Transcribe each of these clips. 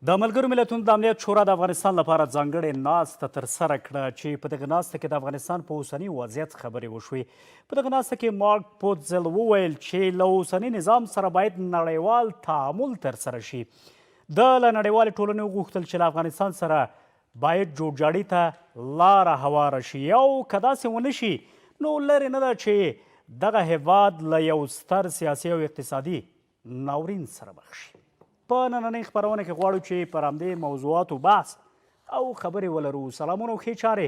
د ملګرو ملتونو د امنیت شورا د افغانستان لپاره ځانګړې ناسته ترسره کړه چې په دغه ناسته کې د افغانستان په اوسني وضعیت خبرې وشوې. په دغه ناسته کې مارک پوتزل وویل چې له اوسني نظام سره باید نړیوال تعامل ترسره شي. د له نړیوالې ټولنې وغوښتل چې له افغانستان سره باید جوړجاړي ته لاره هواره شي او که داسې ونه شي نو لرې نه ده چې دغه هیواد له یو ستر سیاسي او اقتصادي ناورین سره مخ شي. په نننۍ خپرونه کې غواړو چې پر همدې موضوعاتو بحث او خبرې ولرو. سلامونه او ښې چارې.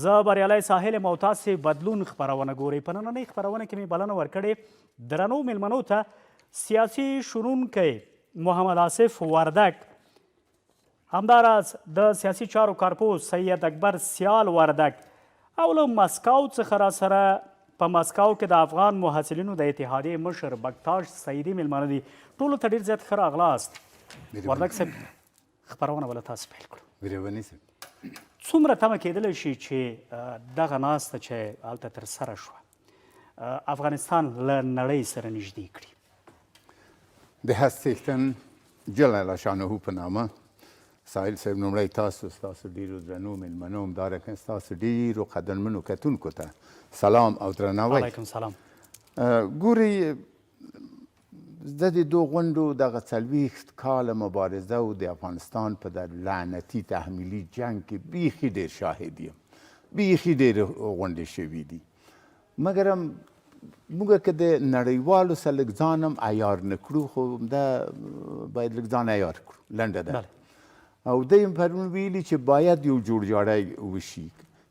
زه بریالی ساحل یم او تاسې بدلون خپرونه ګورئ. په نننۍ خپرونه کې مې بلنه ورکړې درنو میلمنو ته سیاسي شنونکی محمد آصف وردک، همداراز د سیاسي چارو کارپوس سید اکبر سیال وردک او له مسکو څخه راسره په مسکو کې د افغان محصلینو د اتحادیې مشر بکتاش سعیدي میلمانه دي. ټولو ته ډېر زیات ښه راغلاست. وردک صاحب، خپرونه به له تاسو پیل کړو. څومره تمه کیدلی شي چې دغه ناسته چې هلته ترسره شوه افغانستان له نړۍ سره نږدې کړي؟ د هستیختن جل شانه په نامه ساحل صاحب، لومړی ستاسو ډېرو درنو میلمنو، همدارنګه ستاسو ډېرو قدرمنو کتونکو ته سلام او درناوی. علیکم سلام. ګورئ، د دې دو غونډو دغه 40 کاله مبارزه او د افغانستان په د لعنتي تحمیلي جنګ کې بیخي ډېر شاهد یم. بیخي ډېرې غونډې شوي دي، مګر هم موږ که د نړیوالو سره لږ ځان هم عیار نه کړو، خو دا باید لږ ځان عیار کړو. لنډه ده. او دی هم پرون ویلي چې باید یو جوړجاړی وشي،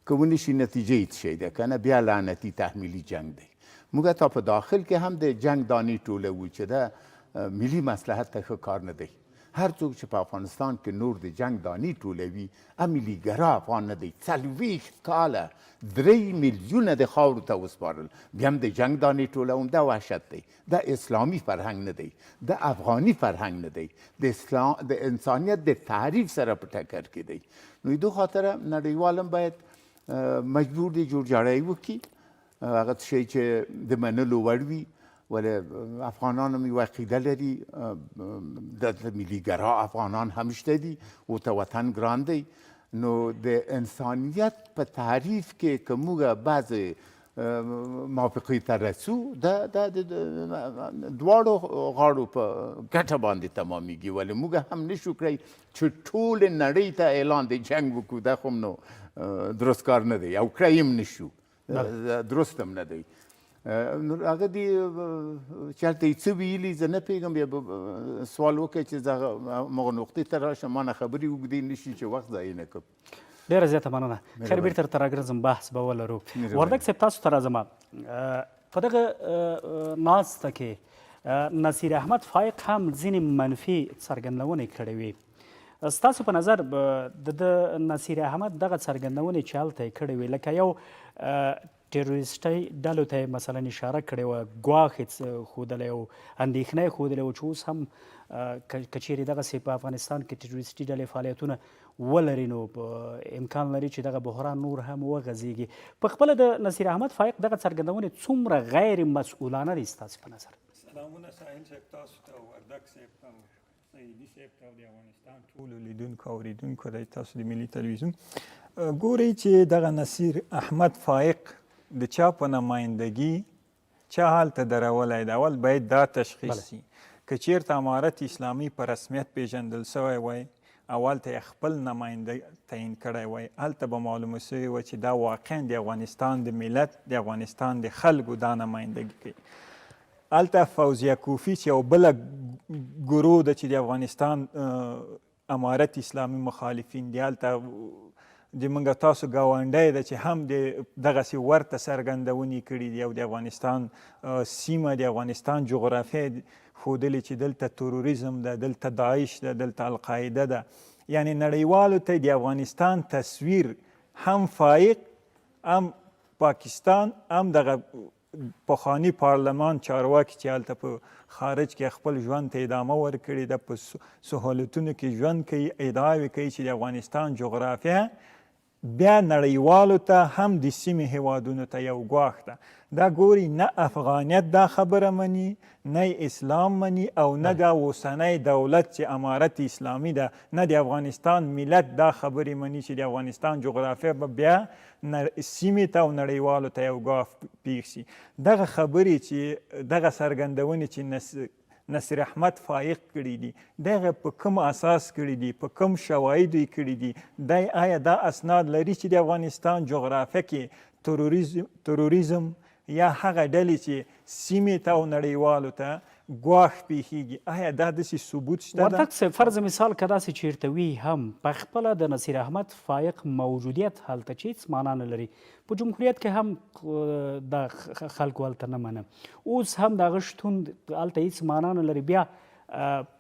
که ونه شي نتیجه یې څه شی ده، که نه بیا لعنتي تحمیلي جنګ دی. موږ تا په داخل کې هم د جنګ دانې ټولوو چې دا ملي مصلحت ته ښه کار نه دی. هر څوک چې په افغانستان کې نور د جنګ دانې ټولوي ملیګرا افغان نه دی. 40 کاله 3 میلیونه د خاورو ته وسپارل، بیا هم د جنګ دانې ټولوم. دا وحشت دی. دا اسلامي فرهنګ نه دی، د افغاني فرهنګ نه دی، د انسانیت د تعریف سره په ټکر کې دی. نو دو خاطره نړیوال هم باید مجبور دی جوړجاړی وکړي، هغه څه شی چې د منلو وړ وي. ولې افغانان هم یو عقیده لري، دلته ملیګرا افغانان هم شته دي، ورته وطن ګران دی. نو د انسانیت په تعریف کې که موږ بعضې موافقې ته رسو، دا د دواړو غاړو په ګټه باندې تمامیږي. ولې موږ هم نشو کړی چې ټولې نړۍ ته اعلان د جنګ وکړو. دا خو نو درست کار نه دی، او کړی هم نشو، درست هم نه دی. هغه دې چې هلته یې څه ویلي زه نه پوهېږم. بیا به سوال وکړئ چې زه هغه نقطې ته راشم، ما نه خبرې اوږدې نه شي چې وخت ضایع نه کړم. ډېره زیاته مننه. خیر، بېرته درته راګرځم، بحث به ولرو. وردک صاحب، تاسو ته راځم. په دغه ناسته کې نصیر احمد فایق هم ځینې منفي څرګندونې کړې وې. ستاسو په نظر د نصیر احمد دغه څرګندونې چې هلته یې کړې وې، لکه یو ټیروریسټي ډلو ته یې مثلا اشاره کړې وه، ګواښ یې ښودلی او اندېښنه یې ښودلی وه چې اوس هم که چیرې دغسې په افغانستان کې ټیروریسټي ډلې فعالیتونه ولري نو امکان لري چې دغه بحران نور هم وغځېږي. په خپله د نصیر احمد فایق دغه څرګندونې څومره غیر مسؤلانه دي ستاسې په نظر؟ سلامونه ساحل صاحب، تاسو ته، وردک صاحب او سعیدي صاحب ته او د افغانستان ټولو لیدونکو او اورېدونکو ته، تاسو د ملي تلویزیون ګورئ چې دغه نصیر احمد فایق د چا په نمایندګي چا هلته درولی دی. اول باید دا تشخیص شي که چیرته امارت اسلامي په رسمیت پیژندل سوی وای، اول ته یې خپل نماینده تعیین کړی وای، هلته به معلومه سوی وه چې دا واقعا د افغانستان د ملت، د افغانستان د خلکو دا نمایندګي کوي. هلته فوزیه کوفي چې یو بله ګروه ده چې د افغانستان امارت اسلامي مخالفین دي، هلته د موږ تاسو ګاونډی ده چې هم د دغسې ورته څرګندونې کړي دي، او د افغانستان سیمه، د افغانستان جغرافیه ښودلې چې دلته تروریزم ده، دلته داعش ده، دلته القاعده ده. یعنې نړیوالو ته د افغانستان تصویر هم فایق، هم پاکستان، هم دغه پخواني پارلمان چارواکي چې هلته په خارج کې خپل ژوند ته ادامه ورکړې ده، په سهولتونو کې ژوند کوي، ادعاوې کوي چې د افغانستان جغرافیه بیا نړیوالو ته هم د سیمې هیوادونو ته یو ګواښ ده. دا ګوري نه افغانیت دا خبره مني، نه اسلام مني، او نه دا اوسنی دولت چې امارت اسلامي ده، نه د افغانستان ملت دا خبرې مني چې د افغانستان جغرافیه به بیا سیمې ته او نړیوالو ته یو ګواښ پیښ شي. دغه خبرې چې دغه څرګندونې چې نصیر احمد فایق کړي دي، دغه په کوم اساس کړي دي، په کوم شواهدو یې کړي دي؟ دی آیا دا اسناد لري چې د افغانستان جغرافیه کې تروریزم یا هغه ډلې چې سیمې ته او نړیوالو ته ګواښ پیښیږي، آیا دا داسې ثبوت شته ده؟ وردک صاحب، فرض مثال که داسې چیرته وي هم پخپله د نصیر احمد فایق موجودیت هلته چې هېڅ معنا نه لري، په جمهوریت کې هم د خلکو هلته نه منه، اوس هم د هغه شتون هلته هېڅ معنا نه لري، بیا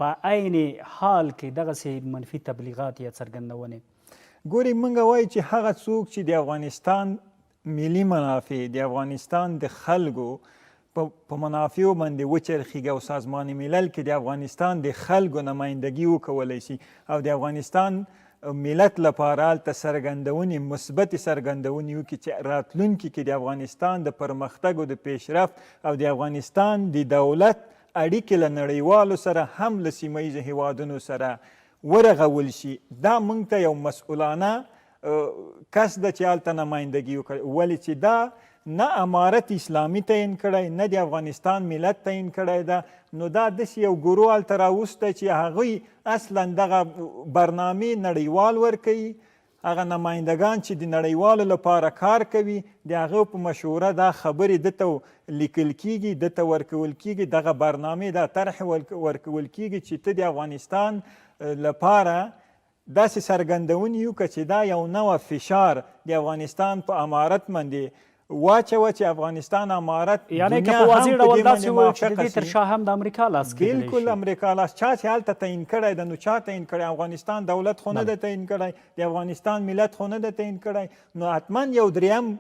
په عین حال کې دغسې منفي تبلیغات یا څرګندونې. ګورې موږ وایو چې هغه څوک چې د افغانستان ملي منافع د افغانستان د خلکو په منافعو باندې وچرخیږي او سازمان ملل کې د افغانستان د خلکو نمایندګي وکولی شي او د افغانستان ملت لپاره هلته څرګندونې مثبتې څرګندونې وکړي چې راتلونکي کې د افغانستان د پرمختګ او د پیشرفت او د افغانستان د دولت اړیکې له نړیوالو سره هم له سیمه ییزو هیوادونو سره ورغول شي. دا موږ ته یو مسؤلانه کس ده چې هلته نمایندګي وکړي، ولې چې دا نه امارت اسلامي تعیین کړی، نه د افغانستان ملت تعیین کړی ده، نو دا داسې یو ګروه هلته راوستی چې هغوی اصلا دغه برنامې نړیوال ورکوي، هغه نمایندګان چې د نړیوالو لپاره کار کوي د هغه په مشوره دا خبرې دته لیکل کیږي، دته ورکول کیږي، دغه برنامې دا طرح ورکول کیږي چې ته د افغانستان لپاره داسې څرګندونې وکړه چې دا یو نوع فشار د افغانستان په امارت باندې واچوه چې افغانستان امارت یعنې که په واضح ډول داسې ووایو چې د دې تر شا هم د امریکا لاس کېدلی شي. بلکل امریکا لاس، چا چې هلته تعیین کړی ده نو چا تعیین کړی؟ افغانستان دولت خو نه ده تعیین کړی، د افغانستان ملت خو نه ده تعیین کړی، نو حتما یو دریم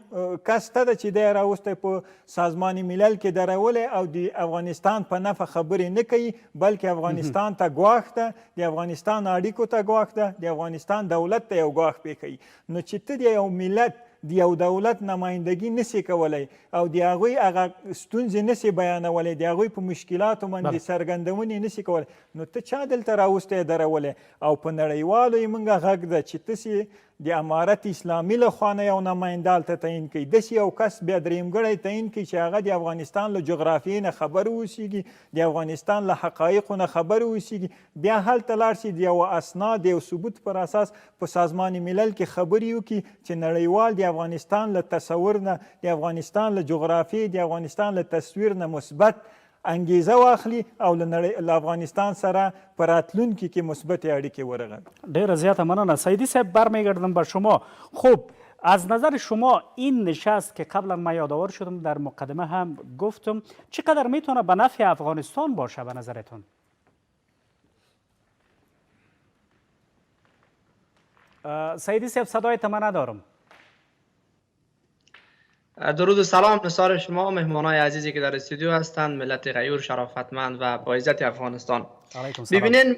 کس ته ده چې دی راوستی په سازمان ملل کې درولی او د افغانستان په نفع خبرې نه کوي، بلکې افغانستان ته ګواښ ده، د افغانستان اړیکو ته ګواښ ده، د افغانستان دولت ته یو ګواښ پیښوي. نو چې ته د یو ملت د یو دولت نمایندګي نسی کولی او د هغوی هغه ستونزې نسی بیانولی، د هغوی په مشکلاتو باندې څرګندونې نسی کولی، نو ته چا دلته راوستی درولی؟ او په نړیوالو یې موږ غږ ده چې تاسې د امارت اسلامي له خوا نه یو نماینده هلته تعیین کوي، داسې یو کس بیا درېیمګړی تعیین کوي چې هغه د افغانستان له جغرافیې نه خبر واوسیږي، د افغانستان له حقایقو نه خبر واوسیږي، بیا هلته لاړ شي د یو اسناد د یو ثبوت پر اساس په سازمان ملل کې خبرې وکړي چې نړیوال د افغانستان له تصور نه، د افغانستان له جغرافیې، د افغانستان له تصویر نه مثبت انگیزه واخلي او له افغانستان سره په راتلونکي کې مثبت اړیکې ورغوي. ډیره زیاته مننه. سیدی صاحب، برمیگردم به شما. خب از نظر شما این نشست که قبلا ما یادآور شدم در مقدمه هم گفتم چقدر میتونه به نفع افغانستان باشه به نظرتون؟ سیدی صاحب صدای من ندارم. درود و سلام نثار شما، مهمانای عزیزی که در استودیو هستند، ملت غیور شرافتمند و با عزت افغانستان. ببینین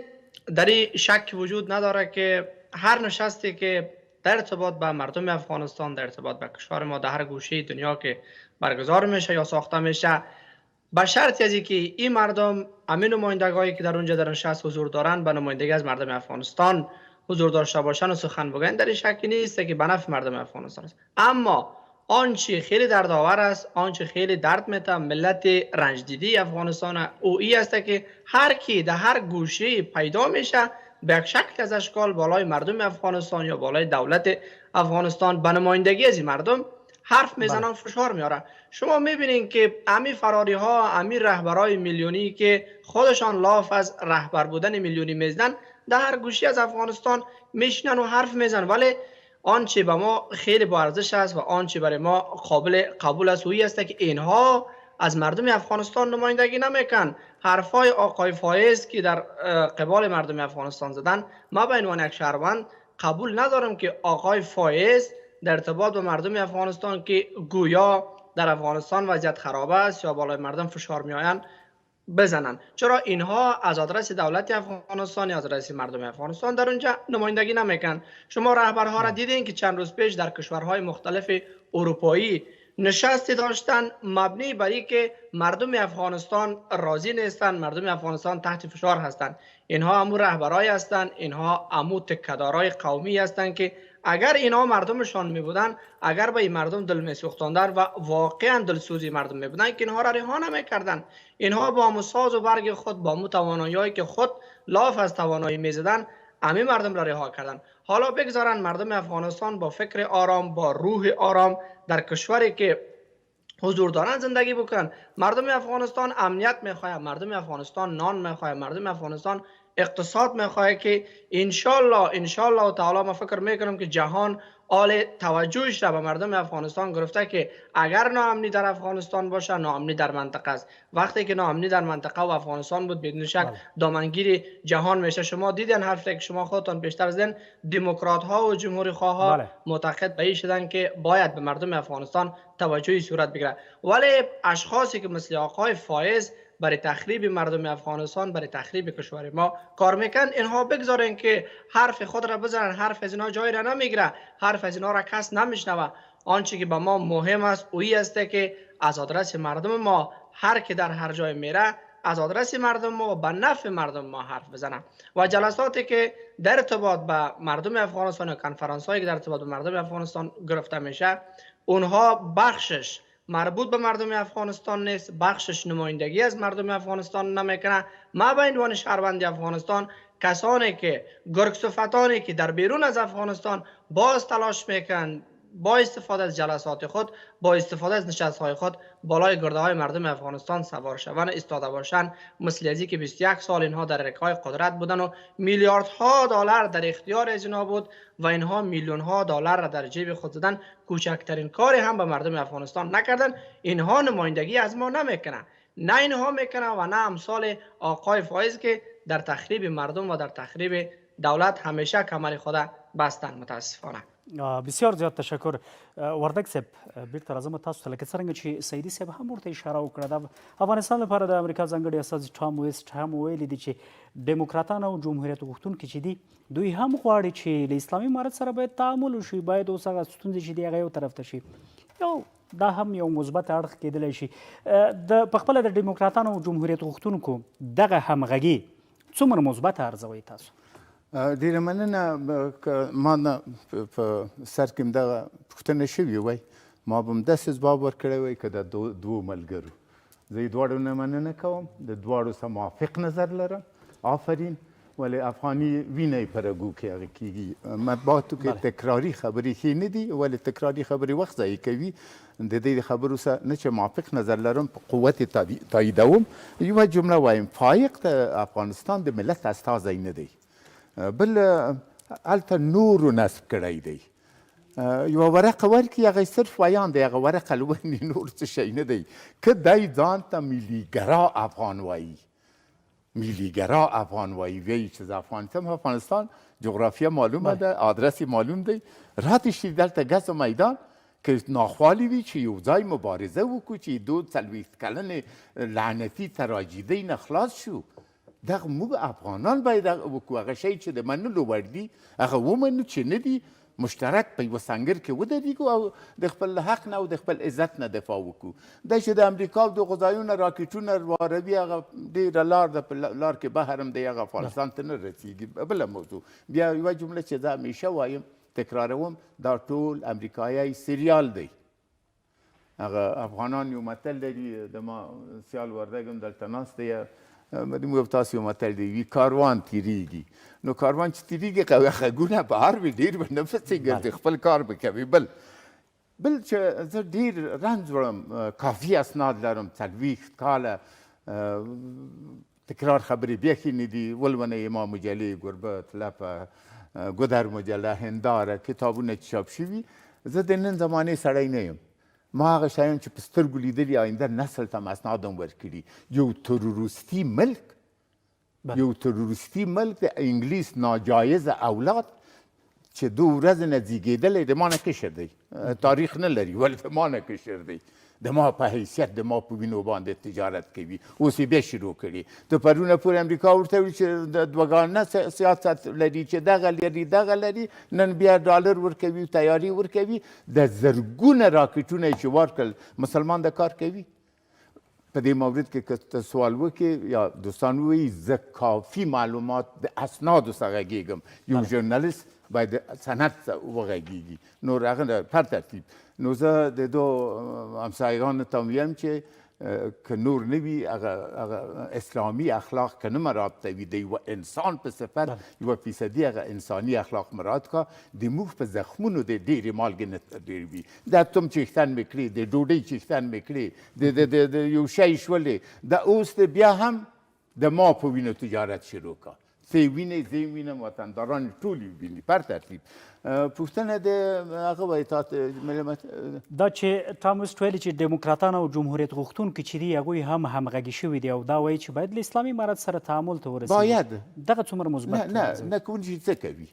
در این شک وجود نداره که هر نشستی که در ارتباط به مردم افغانستان، در ارتباط به کشور ما در هر گوشه دنیا که برگزار میشه یا ساخته میشه، به شرطی از که این مردم همین نمایندگانی که در اونجا در نشست حضور دارن به نمایندگی از مردم افغانستان حضور داشته باشن و سخن بگن، در این شکی نیست که به نفع مردم افغانستان است. اما آنچه خیلی دردآور است، آنچه خیلی درد میته ملت رنج دیده افغانستان او ای است که هر کی در هر گوشه پیدا میشه به یک شکل از اشکال بالای مردم افغانستان یا بالای دولت افغانستان به نمایندگی از این مردم حرف میزنن، فشار میاره. شما میبینین که امی فراری ها، امی رهبرای میلیونی که خودشان لاف از رهبر بودن میلیونی میزنن، در هر گوشه از افغانستان میشنن و حرف میزنن، ولی آنچه به ما خیلی با ارزش است و آنچه برای ما قابل قبول است اویی است که اینها از مردم افغانستان نمایندگی نمیکن. حرفای آقای فایز که در قبال مردم افغانستان زدن، ما به عنوان یک شهروند قبول ندارم که آقای فایز در ارتباط با مردم افغانستان که گویا در افغانستان وضعیت خراب است یا بالای مردم فشار میآیند بزنن. چرا اینها از آدرس دولت افغانستان یا از آدرس مردم افغانستان در اونجا نمایندگی نمیکن. شما رهبرها را دیدین که چند روز پیش در کشورهای مختلف اروپایی نشستی داشتن مبنی بر اینکه مردم افغانستان راضی نیستن، مردم افغانستان تحت فشار هستند. اینها امو رهبرای هستند، اینها امو تکدارای قومی هستند که اگر اینها مردمشان می بودن، اگر به این مردم دل می سوختاندن و واقعا دلسوزی مردم می بودن که اینها را رها نمی کردن. اینها با امو ساز و برگ خود، با امو توانایی که خود لاف از توانایی می زدن، همه مردم را رها کردن. حالا بگذارن مردم افغانستان با فکر آرام، با روح آرام در کشوری که حضور دارن زندگی بکنن. مردم افغانستان امنیت میخواه، مردم افغانستان نان میخواه، مردم افغانستان اقتصاد میخواه که انشالله تعالی ما فکر میکنم که جهان آل توجهش را به مردم افغانستان گرفته که اگر ناامنی در افغانستان باشه، ناامنی در منطقه است. وقتی که ناامنی در منطقه و افغانستان بود، بدون شک دامنگیر جهان میشه. شما دیدن حرفی که شما خودتان بیشتر زدین، دموکرات ها و جمهوری خواه ها معتقد به این شدن که باید به مردم افغانستان توجهی صورت بگیره. ولی اشخاصی که مثل آقای فایز برای تخریب مردم افغانستان، برای تخریب کشور ما کار میکن، اینها بگذارن که حرف خود را بزنن. حرف از اینا جای را نمیگیره، حرف از اینا را کس نمیشنوه. آنچه که به ما مهم است اویی است که از آدرس مردم ما هر که در هر جای میره از آدرس مردم ما و به نفع مردم ما حرف بزنه. و جلساتی که در ارتباط به مردم افغانستان و کنفرانس هایی که در ارتباط به مردم افغانستان گرفته میشه، اونها بخشش مربوط به مردم افغانستان نیست، بخشش نمایندگی از مردم افغانستان نمیکنه. ما به عنوان شهروند افغانستان، کسانی که گرگصفتانی که در بیرون از افغانستان باز تلاش میکنن با استفاده از جلسات خود، با استفاده از نشست‌های خود بالای گرده های مردم افغانستان سوار شوند، ایستاده باشند، مثل ازی که 21 سال اینها در رکای قدرت بودن و میلیاردها دلار در اختیار از اینها بود و اینها میلیون‌ها دلار را در جیب خود زدن، کوچکترین کاری هم به مردم افغانستان نکردن. اینها نمایندگی از ما نمیکنن، نه اینها میکنن و نه امثال آقای فایز که در تخریب مردم و در تخریب دولت همیشه کمر خود بستن. متاسفانه. بسیار زیاد تشکر وردګ صاحب. بیرته راځم تاسو ته، لکه څرنګه چې سعیدي صاحب هم ورته اشاره وکړه، د افغانستان لپاره د امریکا ځانګړي استازي ټام ویسټ هم ویلي دي چې ډیموکراتان او جمهوریت غوښتونکي چې دي دوی هم غواړي چې له اسلامي امارت سره باید تعامل وشي، باید اوس هغه ستونزې چې دي هغه یو طرف ته شي. دا هم یو مثبت اړخ کېدلی شي. په خپله د ډیموکراتانو او جمهوریت غوښتونکو دغه همغږي څومره مثبته ارزوئ تاسو؟ ډېره مننه. که ما نه په سر کې هم دغه پوښتنه شوې وای، ما به هم داسې ځواب ورکړی وای که د دوو ملګرو. زه یې دواړو نه مننه کوم، د دواړو سره موافق نظر لرم. آفرین. ولې افغاني وینه یې په رګو کې هغه کېږي. مطبوعاتو کې تکراري خبرې ښې نه دي، ولې تکراري خبرې وخت ضایع کوي. د دې خبرو سره نه چې موافق نظر لرم، په قوت یې تاییدوم. یوه جمله وایم، فایق د افغانستان د ملت استازی نه دی، بل هلته نورو نصب کړی دی. یوه ورقه ورکړي، هغه صرف ویان دی، هغه ورقه لولي، نور څه شی نه دی. که دی ځان ته ملیګرا افغان وایي، ملیګرا افغان وایي، وایي چې زه افغانستان جغرافیه معلومه ده، آدرس معلوم دی، راتې شي دلته ګز و میدان که ناخوالې وي چې یو ځای مبارزه وکړو چې 42 کلنې لعنتي تراژیدۍ نه خلاص شو. دغه موږ افغانان باید وکړو، هغه شی چې د منلو وړ دي هغه ومنو، چې نه دي مشترک په یوه سنګر کې ودرېږو او د خپل حق نه او د خپل عزت نه دفاع وکړو. دا چې د امریکا د غذایونه راکټونه واروي، هغه ډېره لار ده، په لار کې بحر هم دی، هغه افغانستان ته نه رسېږي. بله موضوع بیا یوه جمله چې زه همیشه وایم، تکراروم، دا ټول امریکایي سریال دی. هغه افغانان یو متل لري، د ما سیال وردګ هم دلته ناست دی، موږ تاسو یو متل دی، وي کاروان تیریږي. نو کاروان چې تیریږي غږونه بهر وي، ډېر به نه پسې ګرځي، خپل کار به کوي. بل چې زه ډېر رنځ وړم، کافي اسناد لرم، 40 کاله تکرار خبرې بیخي نه دي. ولونه ما مجلې ګربت، لپه، ګودر مجله، هنداره، کتابونه چې چاپ شوي. زه د نن زمانې سړی نه یم. ما هغه شیان چې په سترګو لیدلي آینده نسل ته هم اسناد هم ورکړي. یو تروریستي ملک، یو تروریستي ملک د انګلیس ناجایز اولاد چې 2 ورځې نه زیږېدلی، د ما نه کشر دی، تاریخ نه لري ولې د ما نه کشر دی. د ما په حیثیت د ما په وینو باندې تجارت کوي. اوس یې بیا شروع کړي. د پرونه پورې امریکا ورته ویل چې د دوګانه سیاست لري چې دغه لري دغه لري، نن بیا ډالر ورکوي، تیاري ورکوي. د زرګونه راکټونه چې ورکړل مسلمان د کار کوي. په دې مورد کې که ته سوال وکړې یا دوستان ووایي زه کافي معلومات د اسنادو څخه غږېږم. یو ژورنالیست باید سند وغږېږي، نور هغه پر ترتیب. نو زه د دو همسایگانو ته ویم چې که نور نه وي هغه اسلامي اخلاق که نه مراعات کوي، د یوه انسان په صفت یوه فیصدي هغه انساني اخلاق مراعات کا، د موږ په زخمونو د ډېرې مالګې نه ډېر وي. د اتم چښتن مې کړې، د ډوډۍ چښتن مې کړې، د یو شی شولې، د اوس د بیا هم د ما په وینو تجارت شروع کا. څه وینې زه وینم، وطنداران ټول یې ویني پر ترتیب. پوښتنه د هغه وایي دا چې تا مست ویلي چې ډیموکراتان او جمهوریت غوښتونکي چې دي هغوی هم همغږي شوي دي او دا وایي چې باید له اسلامي امارت سره تعامل ته ورسېږي. باید دغه څومره مثبت نه کوونکی څه کوي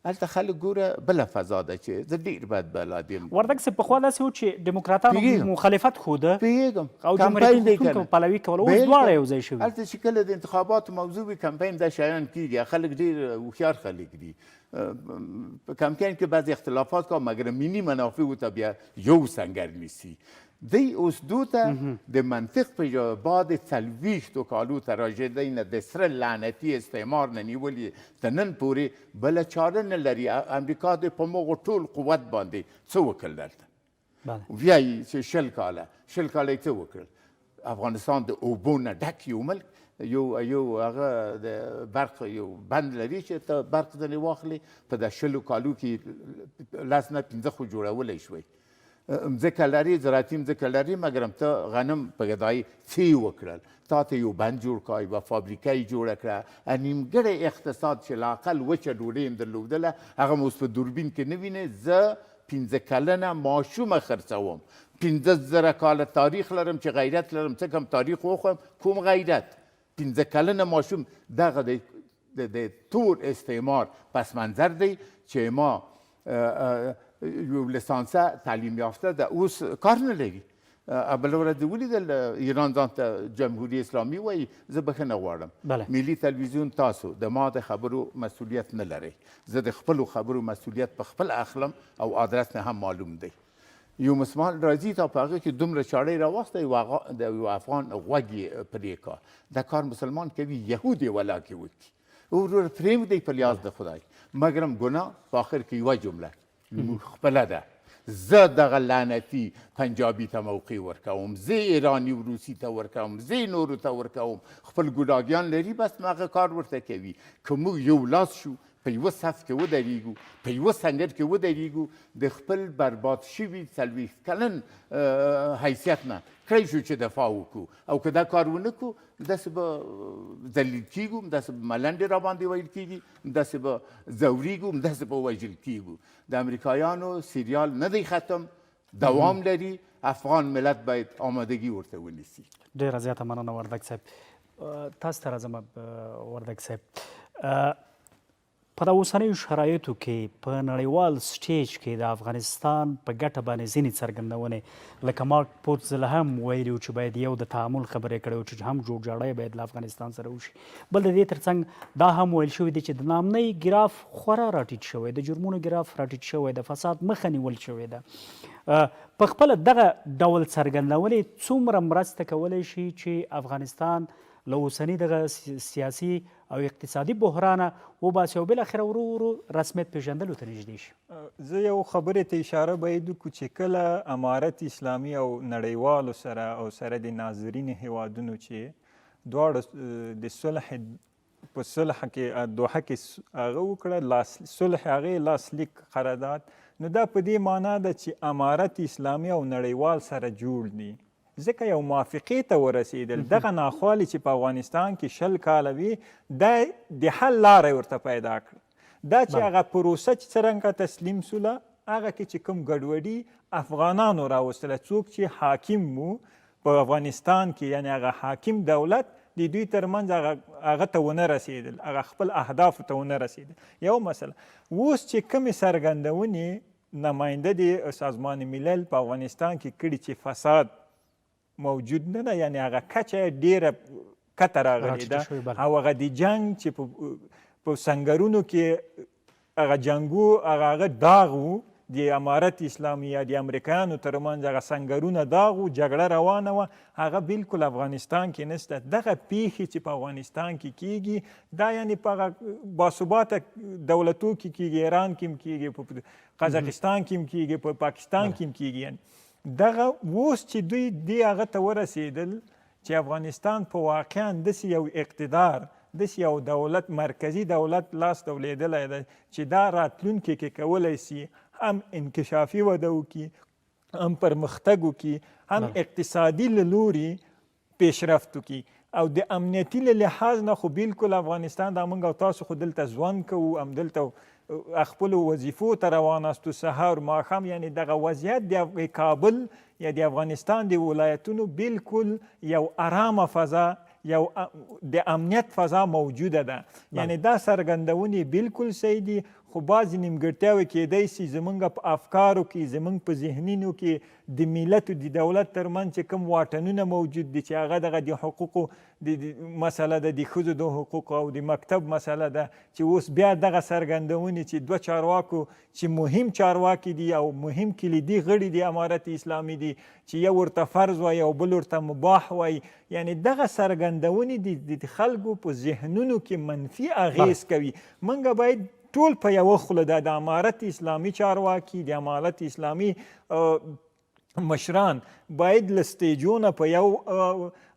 هلته خلک ګوره بله فضا ده چې زه ډېر بد بلد یم. وردګ صاحب پخوا داسې و چې ډیموکراتانو مخالفت ښوده پوهېږم او جمهوریت غوښتونکو پلوي کوله، اوس دواړه یو ځای شوي. هلته چې کله د انتخاباتو موضوع وي کمپین دا شیان کېږي، خلک ډېر هوښیار خلک دي. په کمپین کې بعضې اختلافات کا مګر مینی منافعو ته بیا یو سنګر نیسي. دی اوس دو ته د منطق په بعد 40 کالو ته راژېدی نه د سره لعنتي استعمار نه نیولې تر نن پورې بله چاره نه لري. امریکا د په مغو ټول قوت باندې څه وکړل دلته؟ وایي چې 20 کاله یې څه وکړل؟ افغانستان د اوبو نه ډک یو ملک، یو هغه د برق یو بند لري چې ته برق ځنې واخلې، په د 20 کالو کې 10 نه 15 خو جوړولی شوی. مځکه لري، زراعتي مځکه لري، مګر ته غنم په ګدایي څه وکړل؟ تا ته یو بند جوړ کړه، یوه فابریکه یې جوړه کړه، نیمګړی اقتصاد چې لااقل وچه ډوډۍ یم درلودله هغه م اوس په دوربین کې نه وینې. زه 15 کلنه ماشومه خرڅوم، 15,000 کاله تاریخ لرم چې غیرت لرم، څه کم تاریخ وخورم، کوم غیرت؟ 15 کلنه ماشوم. دغه د تور استعمار پس منظر دی چې ما یو لیسانسه تعلیم یافته ده اوس کار نه لري. بله ورځ دې ولیدل ایران ځان ته جمهوری اسلامي وایي. زه بخښنه غواړم، ملي تلویزیون تاسو د ما د خبرو مسؤلیت نه لرئ. زه د خپلو خبرو مسؤلیت په خپل اخلم او آدرس نه هم معلوم دی. یو مسلمان راځي تا په هغه کې دومره چاړې راواخته، د یو افغان غوږ یې پرې کا. دا کار مسلمان کوي، یهود یې ولاکې وکړي. ورور پرېږدئ په لیاز د خدای، مګرم ګناه په آخر کې یوه جمله خپله ده. زه دغه لعنتي پنجابي ته موقع ورکوم، زه ایراني و روسي ته ورکوم، زه نورو ته ورکوم. خپل ګناهګیان لري، بس هغه کار ورته کوي. که موږ یو لاس شو، په یوه صف کې ودرېږو، په یوه سنګر کې ودرېږو، د خپل برباد شوي 40 کلن حیثیت نه کړی شو چې دفاع وکړو. او که دا کار ونه کړو داسې به ذلیل کېږو، داسې به ملنډې را باندې ویل کېږي، داسې به ځورېږو، داسې به وژل کېږو. د امریکایانو سیریال نه دی ختم، دوام لري. افغان ملت باید آمادگی ورته ونیسي. ډېره زیاته مننه وردګ صاحب. تاسو ته راځم وردګ صاحب، په دا اوسنیو شرایطو کې په نړیوال سټیج کې د افغانستان په ګټه باندې ځینې څرګندونې لکه مارک پوتزل هم ویلي و چې باید یو د تعامل خبرې کړې و چې هم جوړجاړی باید له افغانستان سره وشي. بل د دې ترڅنګ دا هم ویل شوي دی چې د نامنۍ ګراف خورا راټیټ شوی، د جرمونو ګراف راټیټ شوی، د فساد مخه نیول شوې ده. په خپله دغه ډول څرګندونې څومره مرسته کولی شي چې افغانستان له اوسني دغه سیاسي او اقتصادي بحرانه وباسي او بالاخره ورو ورو رسمیت پیژندلو ته نږدې شي؟ زه یو خبرې ته اشاره باید وکړو چې کله امارت اسلامي او نړیوالو سره او سره د ناظرین هیوادونو چې دواړه د صلح په صلح کې دوحه کې هغه وکړه صلح هغې لاسلیک قرارداد، نو دا په دې معنا ده چې امارت اسلامي او نړیوال سره جوړ دي، ځکه یو موافقې ته ورسېدل. دغه ناخوالې چې په افغانستان کې 20 کاله وي دا د حل لاره ورته پیدا کړه. دا چې هغه پروسه چې څرنګه تسلیم سوله، هغه کې چې کوم ګډوډي افغانانو راوستله، څوک چې حاکم وو په افغانستان کې، یعنی هغه حاکم دولت د دوی ترمنځ هغه ته ونه رسېدل، هغه خپل اهدافو ته ونه رسېدل. یو مسله. اوس چې کومې څرګندونې نماینده د سازمان ملل په افغانستان کې کړي چې فساد موجود نه ده، یعنی هغه کچه ډیره کته راغلې ده او هغه د جنګ چې په سنګرونو کې هغه جنګو هغه داغ و د امارت اسلامي یا د امریکایانو ترمنځ هغه سنګرونه داغ و، جګړه روانه وه، هغه بالکل افغانستان کې نشته. دغه پیښې چې په افغانستان کې کیږي دا یعنی په هغه باثباته دولتو کې کیږي، ایران کې هم کیږي، په قزاقستان کې هم کیږي، په پاکستان کې هم کیږي. یعنی دغه اوس چې دوی دې هغه ته ورسېدل چې افغانستان په واقعا داسې یو اقتدار، داسې یو دولت، مرکزي دولت لاس ته ولوېدلی دی چې دا راتلونکي کې کولی سي هم انکشافي وده وکړي، هم پرمختګ وکړي، هم اقتصادي له لوري پیشرفت وکړي. او د امنیتي له لحاظ نه خو بالکل افغانستان دا موږ او تاسو خو دلته ژوند کوو، همدلته خپلو وظیفو ته رواناستو سهار ماښام. یعنی دغه وضعیت د کابل یا د افغانستان د ولایتونو بالکل یو ارامه فضا، یو د امنیت فضا موجوده ده. یعنی دا څرګندونې بالکل صحیح دي، خو بعضې نیمګړتیاوې کیدی سي زموږ په افکارو کې، زموږ په ذهنونو کې د ملت او د دولت ترمنځ چې کوم واټنونه موجود دي چې هغه دغه د حقوقو مسله ده، د ښځو د حقوقو او د مکتب مسله ده، چې اوس بیا دغه څرګندونې چې دوه چارواکو چې مهم چارواکي دي او مهم کلیدي غړي د امارت اسلامي دي چې یو ورته فرض وایي او بل ورته مباح وایي، یعنی دغه څرګندونې د خلکو په ذهنونو کې منفي اغیز کوي. موږ باید ټول په یوه خوله د امارت اسلامي چارواکي، د امارت اسلامي مشران باید له سټیجونه په یو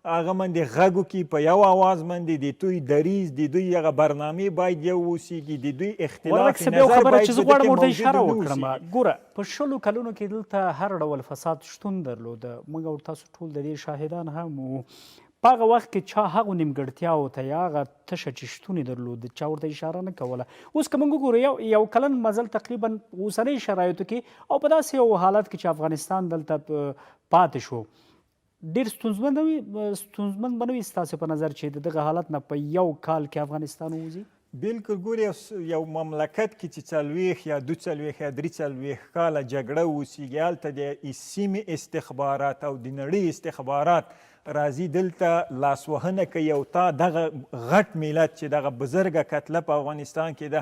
هغه باندې غږ وکړي، په یو آواز باندې د دوی دریځ، د دوی هغه برنامې باید یو اوسېږي، د دوی اختلاف نظر باید چې زه غواړم ورته اشاره وکړم. ګوره په 100 کلونو کې دلته هر ډول فساد شتون درلوده، موږ او تاسو ټول د دې شاهدان هم وو. په هغه وخت کې چا هغو نیمګړتیاوو ته یا هغه تشه چې شتون یې درلود چا ورته اشاره نه کوله. اوس که موږ وګورو یو کلن مزل تقریبا اوسنۍ شرایطو کې او په داسې یو حالت کې چې افغانستان دلته پاتې شو، ډېر ستونزمن به نه وي ستاسو په نظر چې د دغه حالت نه په یو کال کې افغانستان ووځي؟ بالکل ګورې یو مملکت کې چې 40 یا 42 یا 43 کاله جګړه وسیږي، هلته د سیمې استخبارات او د نړۍ استخبارات راځي دلته لاسوهنه کوي او تا دغه غټ ملت چې دغه بزرګه کتله په افغانستان کې ده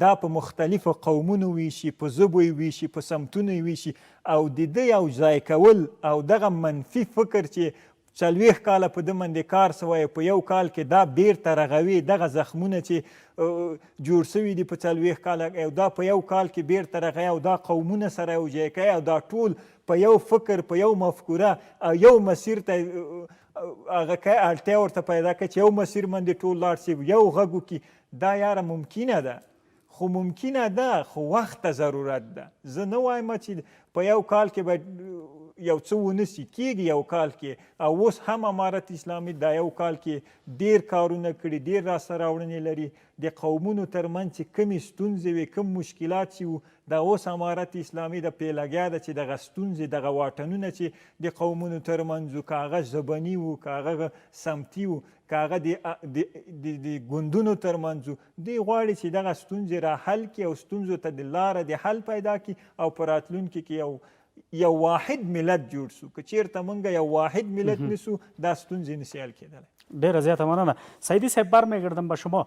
دا په مختلفو قومونو ویشي، په ژبو یې ویشي، په سمتونو یې ویشي او د ده یو ځای کول او دغه منفي فکر چې 40 کاله په ده باندې کار سوی په یو کال کې دا بیرته رغوي، دغه زخمونه چې جوړ سوي دي په 40 کاله او دا په یو کال کې بیرته رغوي او دا قومونه سره یو ځای کوي او دا ټول په یو فکر، په یو مفکوره او یو مسیر ته هغه اړتیا ورته پیدا کوي چې یو مسیر باندې ټول لاړ شي، یو غږ وکړي. دا یاره ممکنه ده، خو ممکنه ده خو وخت ته ضرورت ده. زه نه وایم چې په یو کال کې به یو څه ونسي، کېږي یو کال کې. او اوس هم امارت اسلامي دا یو کال کې ډېر کارونه کړي، ډېر راسته راوړنې لري. د قومونو ترمنځ چې کمې ستونزې وي، کم مشکلات چې وو، دا اوس امارت اسلامي د پې لګیا ده چې دغه ستونزې، دغه واټنونه چې د قومونو ترمنځ وو، که هغه ژبني وو، که هغه سمتي وو، که هغه د ګوندونو ترمنځ وو، دوی غواړي چې دغه ستونزې را حل کړي او ستونزو ته د لاره د حل پیدا کړي او په راتلونکي کې یو واحد ملت جوړ سو. که چیرته موږ یو واحد ملت نسو دا ستونزې نشي حل کېدلی. ډیره زیاته مننه. سعیدی صاحب برمیگردم به شما.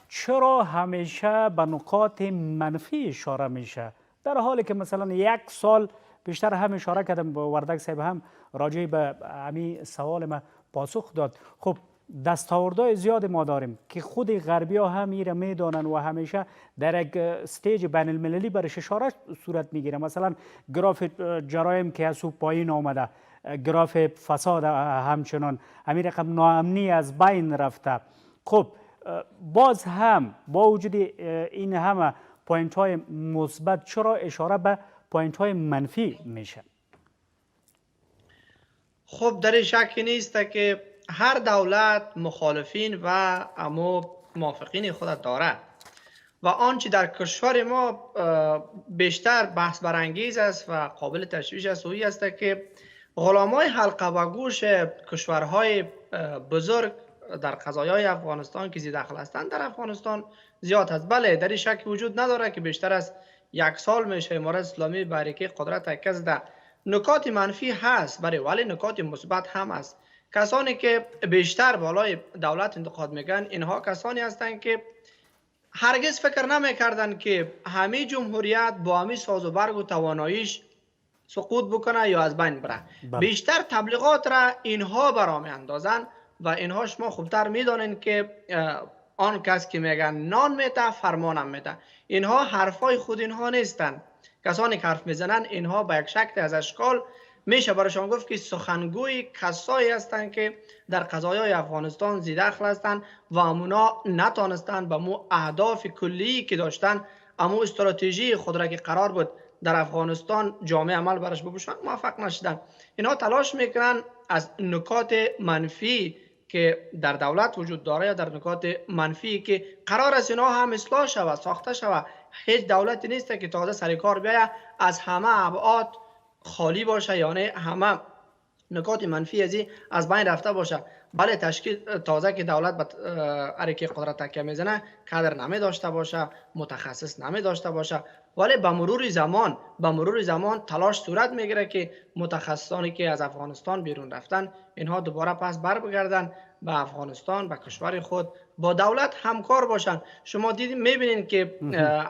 چرا همیشه به نکات منفی اشاره میشه در حالی که مثلا یک سال بیشتر هم اشاره کردم، وردک صاحب هم راجع به همین سوال ما پاسخ داد. خب دستاوردهای زیاد ما داریم که خود غربی ها هم ایره میدانن و همیشه در یک استیج بین المللی برش اشاره صورت میگیره. مثلا گراف جرایم که از پایین آمده، گراف فساد همچنان، همین رقم ناامنی از بین رفته. خب باز هم با وجود این همه پوینت های مثبت چرا اشاره به پوینت های منفی میشه؟ خب در شکی نیست که هر دولت مخالفین و موافقین خود داره و آنچه در کشور ما بیشتر بحث برانگیز است و قابل تشویش است وی است که غلامای حلقه و گوش کشورهای بزرگ در قضایای افغانستان که داخل هستند در افغانستان زیاد است. بله در شک وجود نداره که بیشتر از یک سال میشه امارت اسلامی بریکه قدرت کسده نکات منفی هست ولی نکات مثبت هم هست. کسانی که بیشتر بالای دولت انتقاد میگن اینها کسانی هستند که هرگز فکر نمیکردن که همه جمهوریت با همه ساز و برگ و تواناییش سقوط بکنه یا از بین بره. بیشتر تبلیغات را اینها برا می اندازن و اینها شما خوبتر میدانین که آن کس که میگن نان میده فرمانم میده. اینها حرفای خود اینها نیستن. کسانی که حرف میزنن اینها به یک شکل از اشکال میشه برایشان گفت که سخنگوی کسایی هستند که در قضایای افغانستان زیدخل هستند و همونا نتانستند به مو اهداف کلی که داشتن، امو استراتژی خود را که قرار بود در افغانستان جامعه عمل برش بپوشند موفق نشدن. اینها تلاش میکنن از نکات منفی که در دولت وجود داره یا در نکات منفی که قرار است اینها هم اصلاح شود، ساخته شود. هیچ دولتی نیست که تازه سر کار بیاید از همه ابعاد خالی باشه، یعنی همه نکات منفی از بین رفته باشه. بله تشکیل تازه که دولت به حرکت قدرت تکیه میزنه کادر نمی داشته باشه، متخصص نمی داشته باشه، ولی به مرور زمان تلاش صورت میگیره که متخصصانی که از افغانستان بیرون رفتن اینها دوباره پس بر بگردن به افغانستان، به کشور خود، با دولت همکار باشن. شما دیدین میبینین که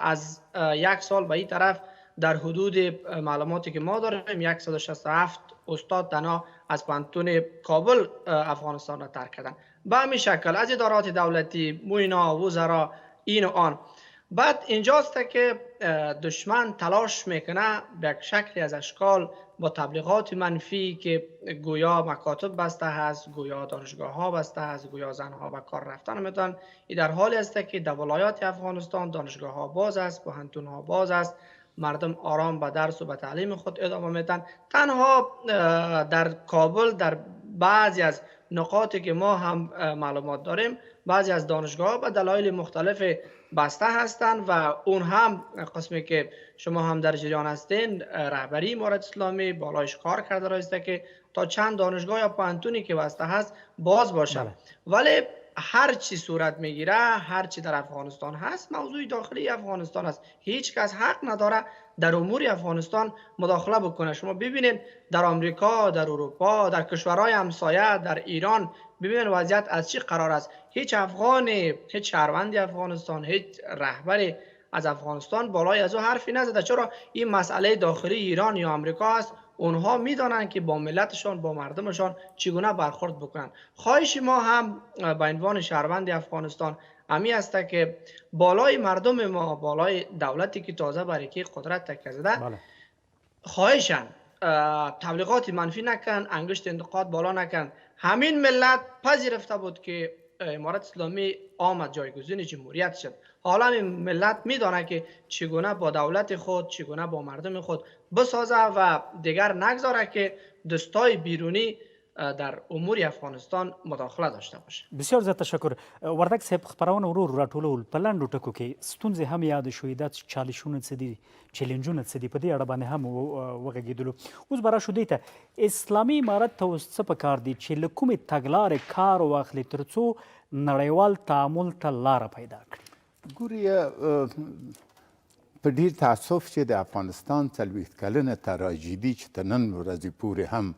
از یک سال به این طرف در حدود معلوماتی که ما داریم 167 استاد تنها از پانتون کابل افغانستان را ترک کردن. به همین شکل از ادارات دولتی، موینا، وزرا، این و آن. بعد اینجاست که دشمن تلاش میکنه به یک شکلی از اشکال با تبلیغات منفی که گویا مکاتب بسته هست، گویا دانشگاه ها بسته هست، گویا زنها به کار رفتن میتونن. این در حالی است که در ولایات افغانستان دانشگاه ها باز است، پوهنتون ها باز است، مردم آرام به درس و به تعلیم خود ادامه میدن. تنها در کابل در بعضی از نقاطی که ما هم معلومات داریم بعضی از دانشگاه به دلایل مختلف بسته هستند و اون هم قسمی که شما هم در جریان هستین رهبری امارت اسلامی بالایش کار کرده راسته که تا چند دانشگاه یا پوهنتونی که بسته هست باز باشه. ولی هر چی صورت میگیره، هر چی در افغانستان هست موضوع داخلی افغانستان است. هیچ کس حق نداره در امور افغانستان مداخله بکنه. شما ببینید در آمریکا، در اروپا، در کشورهای همسایه، در ایران ببینید وضعیت از چی قرار است. هیچ افغانی، هیچ شهروندی افغانستان، هیچ رهبری از افغانستان بالای از او حرفی نزده. چرا؟ این مسئله داخلی ایران یا آمریکا است. اونها میدانند که با ملتشان، با مردمشان چگونه برخورد بکنن. خواهش ما هم به عنوان شهروند افغانستان امی است که بالای مردم ما، بالای دولتی که تازه بر یک قدرت تکیه زده، خواهشن تبلیغات منفی نکن، انگشت انتقاد بالا نکن. همین ملت پذیرفته بود که امارت اسلامی آمد جایگزین جمهوریت شد. حالا این ملت میدانه که چگونه با دولت خود، چگونه با مردم خود بسازه و دیگر نگذاره که دستای بیرونی در امور افغانستان مداخله داشته باشه. بسیار زیات تشکر. وردک صاحب خبرونه ورو راټولول په لاندو ټکو کې ستونزې هم یاد شوې، دا چالشونه څه دي، چیلنجونه څه دي، په دې اړه باندې هم وغږېدلو. اوس به راشو دې ته اسلامي امارت ته اوس څه پکار دي چې له کومې تګلارې کار واخلي تر څو نړیوال تعامل ته لاره پیدا کړي؟ ګورې په ډېر تاسف چې د افغانستان 40 کلنه تراژیدي چې تر نن ورځې پورې هم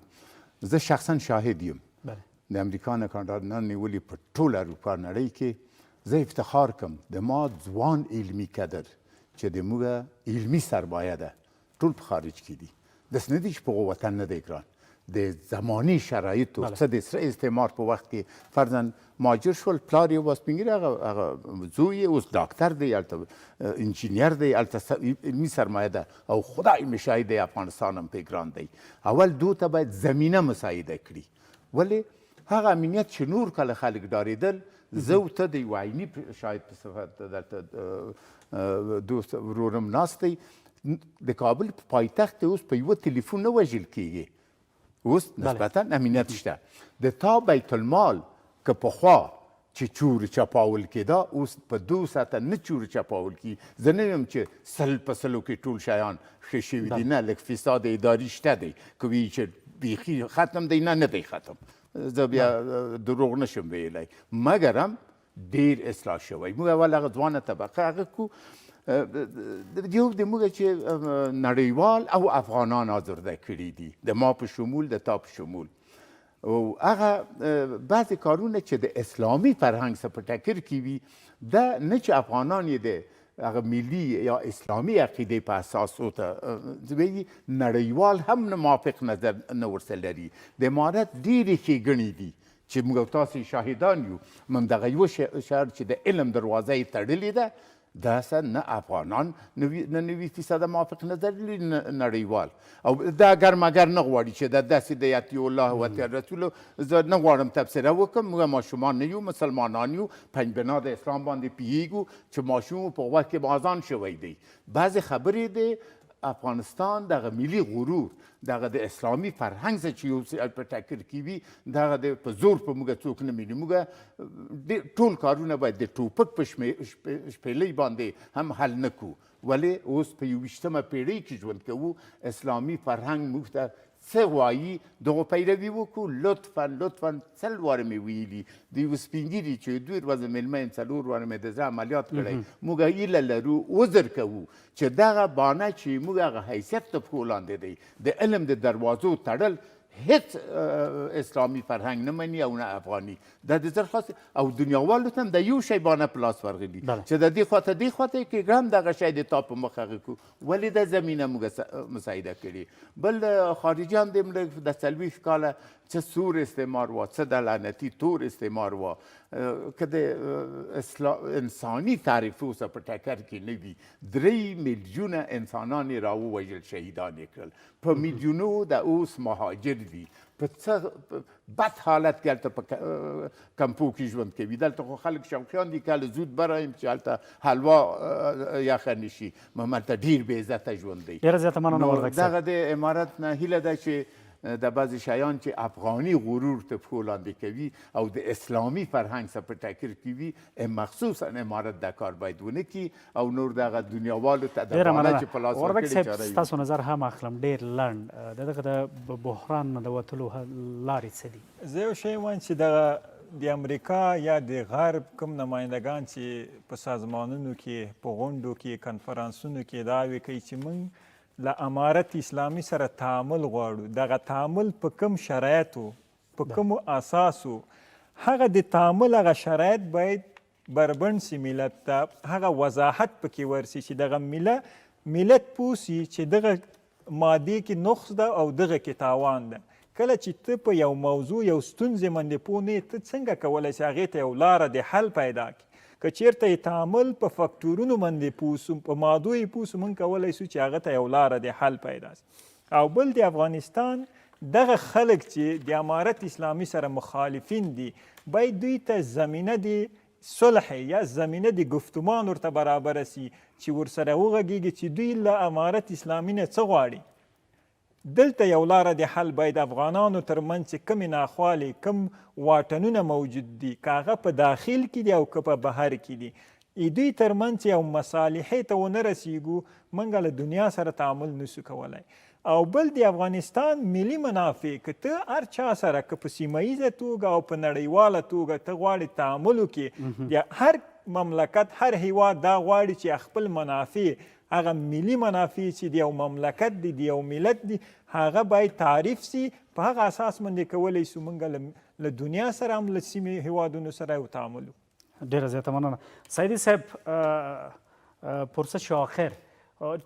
زه شخصا شاهد یم د امریکا نه کاناډا نیولي په ټول اروپا نړۍ کې. زه افتخار کوم د ما ځوان علمي کدر چې د موږ علمي سرمایه ده ټول په خارج کې دي. داسې نه دي چې په وطن نه دی ګران. د زماني شرایطو څه د سره استعمار په وخت کې فرضاً مهاجر شول، پلار یې وس سپین ږیری، هغه زوی یې اوس ډاکټر دی، هلته انجینیر دی، هلته علمي سرمایه ده او خدای مشاهد دی افغانستان هم پې ګران دی. اول دو ته باید زمینه مساعده کړي. ولې هغه امنیت چې نور کله خلک ډارېدل، زه او ته د یو عیني شاهد په صفت دلته دوست ورورم ناست دی، د کابل په پایتخت اوس په یوه تلیفون نه وژل کېږي. اوس نسبتا امنیت شته. د تا بیت المال که پخوا چې چور چپاول کېده اوس په 2 ساعته نه چور چپاول کېږي. زه نه یم چې سل په سلو کې ټول شیان ښه شوي دي، نه، لږ فساد اداري شته دی. که وایي چې بیخي ختم دی، نه دی ختم. زه بیا دروغ نشم ویلی، مګر هم ډېر اصلاح شوی. موږ اول هغه ځوانه طبقه هغه کو یو د موږ چې نړیوال او افغانان آزرده کړي دي، د ما په شمول د تا په شمول. او هغه بعضې کارونه چې د اسلامي فرهنګ څخه په ټکر کې وي، دا نه چې افغانان یې د هغه ملي یا اسلامي عقیدې په اساس ورته وایي، نړیوال هم نه موافق نظر نه ورسره لري. د امارت ډېرې ښېګڼې دي چې موږ او تاسې شاهدان یو. همدغه یوه شهر چې د علم دروازه یې تړلې ده، دا اصلا نه افغانان نه 90% موافق نظر لري، نه نړیوال. او دا اگر مگر نه غواړي چې دا داسې د یاتي الله و یاتي رسول، زه نه غواړم تبصره وکړم. موږ ماشومان نه یو، مسلمانان یو، پنج بنا د اسلام باندې پوهېږو چې ماشوم په وخت کې اذان شوی دی. بعضې خبرې د افغانستان دغه ملي غرور، دغه د اسلامي فرهنګ څخه چې یو په ټکر کې وي، دغه د په زور په موږ څوک نه میني. موږ ټول کارونه باید د ټوپک په شپېلۍ باندې هم حل نه کړو. ولې اوس په 21مه پیړۍ کې ژوند کوو، اسلامي فرهنګ موږ ته څه وایي، دغو پیروي وکړو. لطفا لطفا 100 واره مې ویلي، د یوه سپین ږیري چې 2 ورځې مېلمه یم، 4 واره مې د زړه عملیات کړی. موږ هیله لرو، عذر کوو چې دغه بانه چې موږ هغه حیثیت ته پښو لاندې دی، د علم د دروازو تړل، هیڅ اسلامي فرهنګ نه مني او نه افغاني. دا د درخواست او دنیاوالو ته هم د یو شی بانه په لاس ورغلي چې د دې خواته دې خواته یې کېږه، هم دغه شی د تا په مخ هغه کړو. ولې دا زمینه موږ مساعده کړې. بل خارجیان دې موږ د 40 کاله څه سور استعمار و، څه د لعنتي تور استعمار و، که د انساني تعریفو څخه په ټکر کې نه وي. 3 میلیونه انسانان یې راووژل، شهیدان یې کړل. په میلیونو د اوس مهاجر دي، په څه بد حالت کې هلته په کمپو کې ژوند کوي. دلته خو خلک شوقیان دي که هله زود برایم چې هلته حلوا یخه نه شي. هلته ډېر بې عزته ژوند دی. ډېره زیاته مننه وردګ صاحب. دغه د امارت نه هیله ده چې د بعضې شیان چې افغاني غرور ته پښو لاندې کوي او د اسلامي فرهنګ څخه په ټکر کې وي، مخصوصا امارت دا کار باید ونه کړي او نور دغه دنیاوالو ته د بانه چې په لاس ورکړي چاره وردګ صاحب، ستاسو نظر هم اخلم ډېر لنډ. دغه د بحران نه د وتلو لارې څه دي؟ زه یو شی وایم چې دغه د امریکا یا د غرب کوم نمایندګان چې په سازمانونو کې، په غونډو کې، کنفرانسونو کې دعوې کوي چې موږ له امارت اسلامي سره تعامل غواړو، دغه تعامل په کوم شرایطو، په کومو اساسو، هغه د تعامل هغه شرایط باید بربند سي ملت ته، هغه وضاحت پکې ورسي چې دغه ملت پوه سي چې دغه مادې کې نقص ده او دغه کې تاوان ده. کله چې ته په یو موضوع، یو ستونزې باندې پوه نه یې، ته څنګه کولی شې هغې ته یو لاره د حل پیدا کړي؟ که چیرته یې تعامل په فکټورونو باندې پوه سو، په مادو یې پوه سو، موږ کولی سو چې هغه ته یو لاره د حل پیدا سي. او بل د افغانستان دغه خلک چې د امارت اسلامي سره مخالفین دي، باید دوی ته زمینه د صلح یا زمینه د گفتمان ورته برابره سي چې ورسره وغږیږي چې دوی له امارت اسلامي نه څه غواړي. دلته یو لاره د حل باید افغانانو ترمنځ چې کومې ناخوالې، کوم واټنونه موجود دي، که هغه په داخل کې دي او که په بهر کې دي، دوی ترمنځ یو مصالحې ته ونه رسیږو، موږ له دنیا سره تعامل نسو کولی. او بل د افغانستان ملي منافع، که ته هر چا سره که په سیمه ییزه توګه او په نړیواله توګه ته غواړې تعامل وکړې، هر مملکت، هر هیواد دا غواړي چې خپل منافع، هغه ملي منافع چې د یو مملکت دي، د یو ملت دي، هغه باید تعریف سي. په هغه اساس باندې کولی سو موږ له دنیا سره هم له سیمې هیوادونو سره یو تعامل وکړو. ډېره زیاته مننه. سعیدی صاحب، پرسش آخر،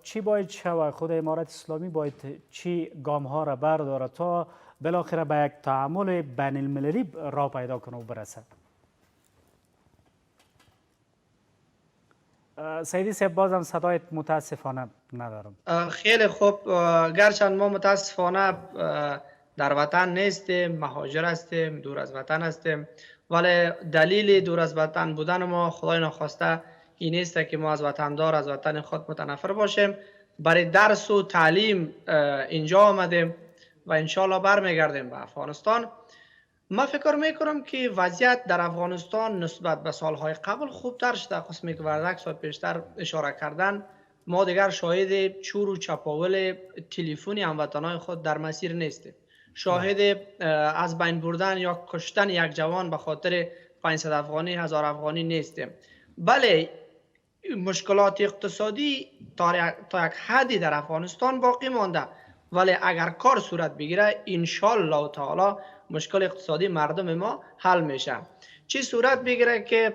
چی باید شود؟ خود امارت اسلامی باید چی گام ها را برداره تا بالاخره به یک تعامل بین المللی راه پیدا کنه و برسد؟ سعیدی صاحب، بازم صدایت متاسفانه ندارم. خیلی خوب. گرچند ما متاسفانه در وطن نیستیم، مهاجر هستیم، دور از وطن هستیم، ولی دلیل دور از وطن بودن ما خدای ناخواسته این نیست که ما از وطندار، از وطن خود متنفر باشیم. برای درس و تعلیم اینجا آمدیم و انشالله برمیگردیم به افغانستان. ما فکر میکنم که وضعیت در افغانستان نسبت به سالهای قبل خوبتر شده. قسمی که وردک صاحب پیشتر اشاره کردن، ما دیگر شاهد چور و چپاول تلفنی هموطنان خود در مسیر نیستیم. شاهد از بین بردن یا کشتن یک جوان به خاطر 500 افغانی، 1000 افغانی نیستیم. بله، مشکلات اقتصادی تا یک حدی در افغانستان باقی مانده، ولی اگر کار صورت بگیره انشالله تعالی مشکل اقتصادی مردم ما حل میشه. چی صورت بگیره که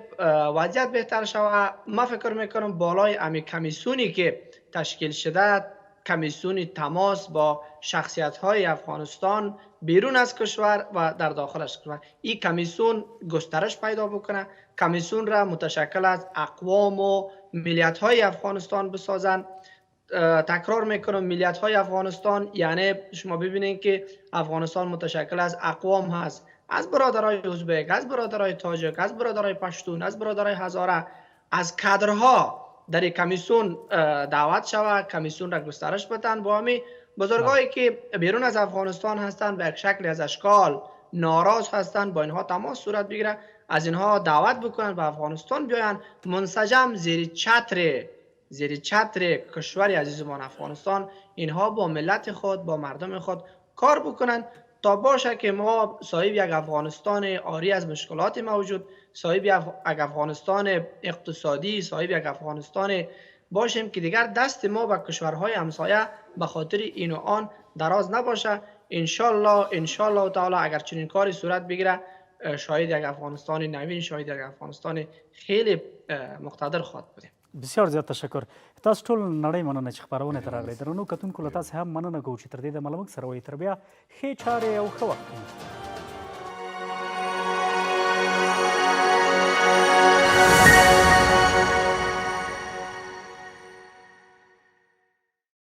وضعیت بهتر شوه؟ ما فکر میکنم بالای امی کمیسیونی که تشکیل شده، کمیسیون تماس با شخصیت های افغانستان بیرون از کشور و در داخلش کشور، این کمیسیون گسترش پیدا بکنه، کمیسیون را متشکل از اقوام و ملیت های افغانستان بسازن. تکرار میکنم ملیت های افغانستان یعنی شما ببینید که افغانستان متشکل از اقوام هست، از برادرای ازبک، از برادرای تاجک، از برادرای پشتون، از برادرای هزاره. از کادرها در کمیسیون دعوت شود، کمیسیون را گسترش بدن، با همین بزرگایی که بیرون از افغانستان هستند به یک شکلی از اشکال ناراض هستند، با اینها تماس صورت بگیره، از اینها دعوت بکنن به افغانستان بیاین، منسجم زیر چتر کشور عزیزمان افغانستان اینها با ملت خود، با مردم خود کار بکنن تا باشه که ما صاحب یک افغانستان عاری از مشکلات موجود، صاحب یک افغانستان اقتصادی، صاحب یک افغانستان باشیم که دیگر دست ما به کشورهای همسایه به خاطر این و آن دراز نباشه. انشالله تعالی اگر چنین کاری صورت بگیره شاید یک افغانستان نوین، شاید یک افغانستان خیلی مقتدر خواهد بودیم. بسیار زیات تشکر. تاسو ټول نړۍ مننه چې خپرونه ته راغلئ. درنو کتونکو له تاسو هم مننه کوو چې تر دې دمه له موږ سره وئ. تر بیا ښې چارې او ښه وخت.